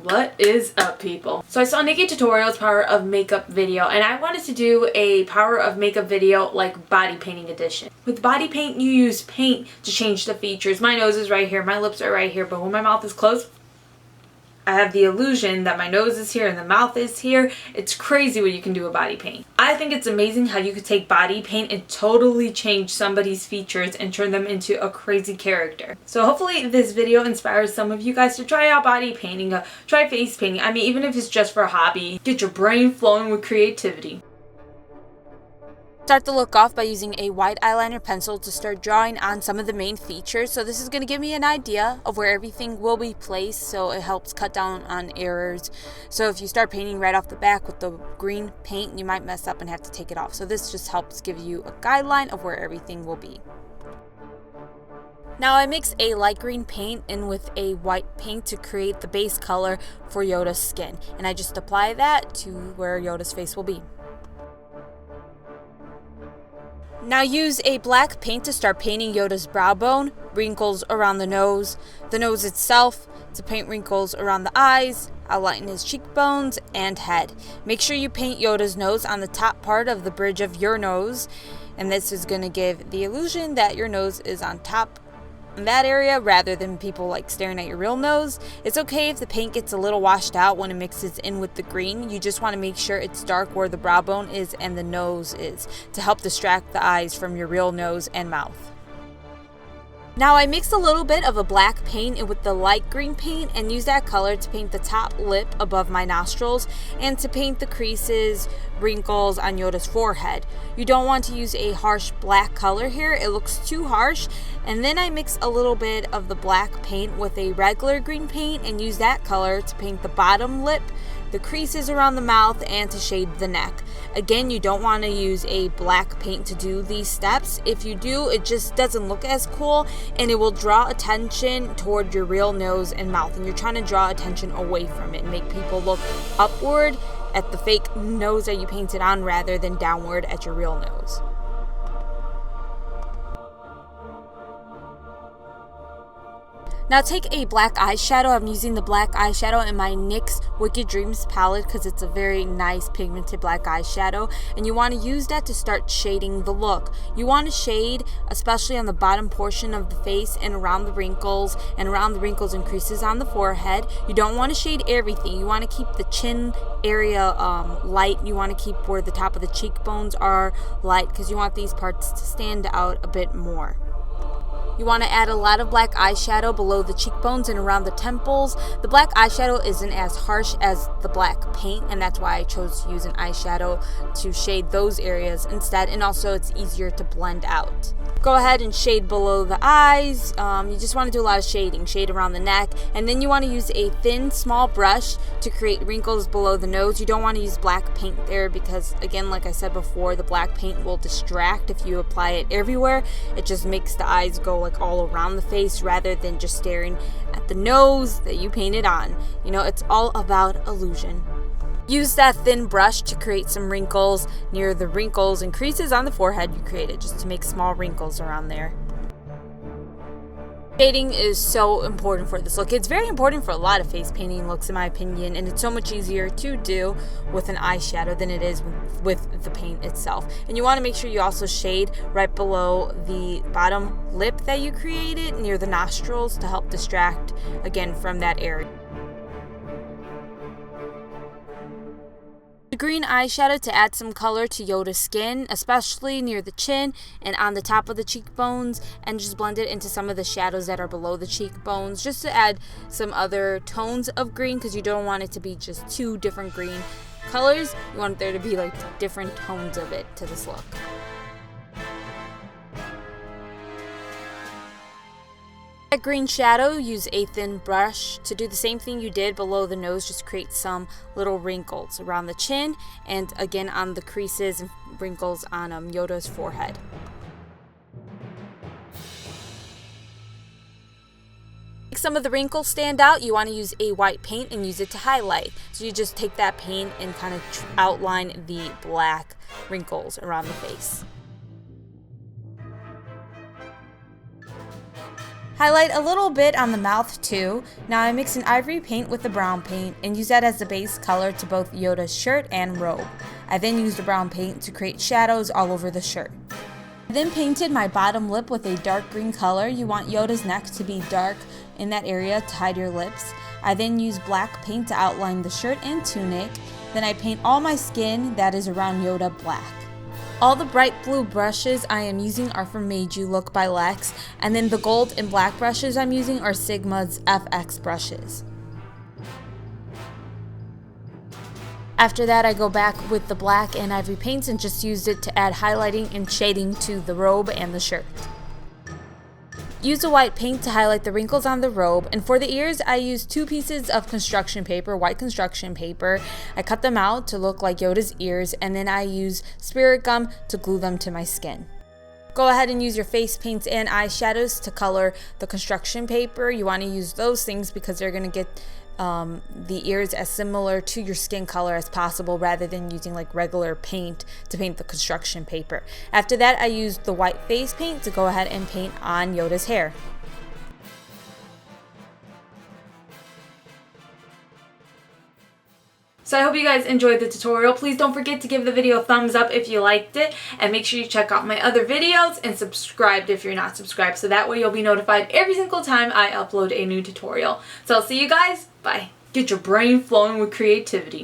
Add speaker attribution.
Speaker 1: What is up, people? So I saw Nikkietutorials Power of Makeup video, and I wanted to do a Power of Makeup video like body painting edition. With body paint, you use paint to change the features. My nose is right here, my lips are right here, but when my mouth is closed, I have the illusion that my nose is here and the mouth is here. It's crazy what you can do with body paint. I think it's amazing how you could take body paint and totally change somebody's features and turn them into a crazy character. So hopefully this video inspires some of you guys to try out body painting, try face painting. I mean, even if it's just for a hobby, get your brain flowing with creativity.
Speaker 2: Start the look off by using a white eyeliner pencil to start drawing on some of the main features. So this is going to give me an idea of where everything will be placed, so it helps cut down on errors. So if you start painting right off the back with the green paint, you might mess up and have to take it off. So this just helps give you a guideline of where everything will be. Now I mix a light green paint in with a white paint to create the base color for Yoda's skin. And I just apply that to where Yoda's face will be. Now use a black paint to start painting Yoda's brow bone, wrinkles around the nose itself, to paint wrinkles around the eyes, outline his cheekbones, and head. Make sure you paint Yoda's nose on the top part of the bridge of your nose, and this is going to give the illusion that your nose is on top in that area rather than people like staring at your real nose. It's okay if the paint gets a little washed out when it mixes in with the green. You just want to make sure it's dark where the brow bone is and the nose is to help distract the eyes from your real nose and mouth. Now I mixed a little bit of a black paint in with the light green paint and use that color to paint the top lip above my nostrils and to paint the creases, wrinkles on Yoda's forehead. You don't want to use a harsh black color here, it looks too harsh. And then I mix a little bit of the black paint with a regular green paint and use that color to paint the bottom lip, the creases around the mouth, and to shade the neck. Again, you don't want to use a black paint to do these steps. If you do, it just doesn't look as cool and it will draw attention toward your real nose and mouth, and you're trying to draw attention away from it and make people look upward at the fake nose that you painted on rather than downward at your real nose. Now take a black eyeshadow. I'm using the black eyeshadow in my NYX Wicked Dreams palette because it's a very nice pigmented black eyeshadow, and you want to use that to start shading the look. You want to shade especially on the bottom portion of the face and around the wrinkles and creases on the forehead. You don't want to shade everything. You want to keep the chin area light. You want to keep where the top of the cheekbones are light because you want these parts to stand out a bit more. You want to add a lot of black eyeshadow below the cheekbones and around the temples. The black eyeshadow isn't as harsh as the black paint, and that's why I chose to use an eyeshadow to shade those areas instead, and also it's easier to blend out. Go ahead and shade below the eyes. You just want to do a lot of shading. Shade around the neck, and then you want to use a thin, small brush to create wrinkles below the nose. You don't want to use black paint there because, again, like I said before, the black paint will distract if you apply it everywhere. It just makes the eyes go like all around the face rather than just staring at the nose that you painted on. You know, it's all about illusion. Use that thin brush to create some wrinkles near the wrinkles and creases on the forehead you created, just to make small wrinkles around there. Shading is so important for this look. It's very important for a lot of face painting looks in my opinion, and it's so much easier to do with an eyeshadow than it is with the paint itself. And you want to make sure you also shade right below the bottom lip that you created near the nostrils to help distract again from that area. The green eyeshadow to add some color to Yoda's skin, especially near the chin and on the top of the cheekbones, and just blend it into some of the shadows that are below the cheekbones, just to add some other tones of green because you don't want it to be just two different green colors. You want there to be like different tones of it to this look. That green shadow, use a thin brush to do the same thing you did below the nose, just create some little wrinkles around the chin and again on the creases and wrinkles on Yoda's forehead. Make some of the wrinkles stand out, you want to use a white paint and use it to highlight. So you just take that paint and kind of outline the black wrinkles around the face. Highlight a little bit on the mouth too. Now I mix an ivory paint with the brown paint and use that as the base color to both Yoda's shirt and robe. I then used the brown paint to create shadows all over the shirt. I then painted my bottom lip with a dark green color. You want Yoda's neck to be dark in that area to hide your lips. I then use black paint to outline the shirt and tunic. Then I paint all my skin that is around Yoda black. All the bright blue brushes I am using are from Made You Look by Lex, and then the gold and black brushes I'm using are Sigma's FX brushes. After that, I go back with the black and ivory paints and just used it to add highlighting and shading to the robe and the shirt. Use the white paint to highlight the wrinkles on the robe, and for the ears I used 2 pieces of construction paper, white construction paper. I cut them out to look like Yoda's ears, and then I use spirit gum to glue them to my skin. Go ahead and use your face paints and eyeshadows to color the construction paper. You want to use those things because they're going to get the ears as similar to your skin color as possible rather than using like regular paint to paint the construction paper. After that, I used the white face paint to go ahead and paint on Yoda's hair.
Speaker 1: So I hope you guys enjoyed the tutorial. Please don't forget to give the video a thumbs up if you liked it, and make sure you check out my other videos and subscribe if you're not subscribed, so that way you'll be notified every single time I upload a new tutorial. So I'll see you guys. Bye. Get your brain flowing with creativity.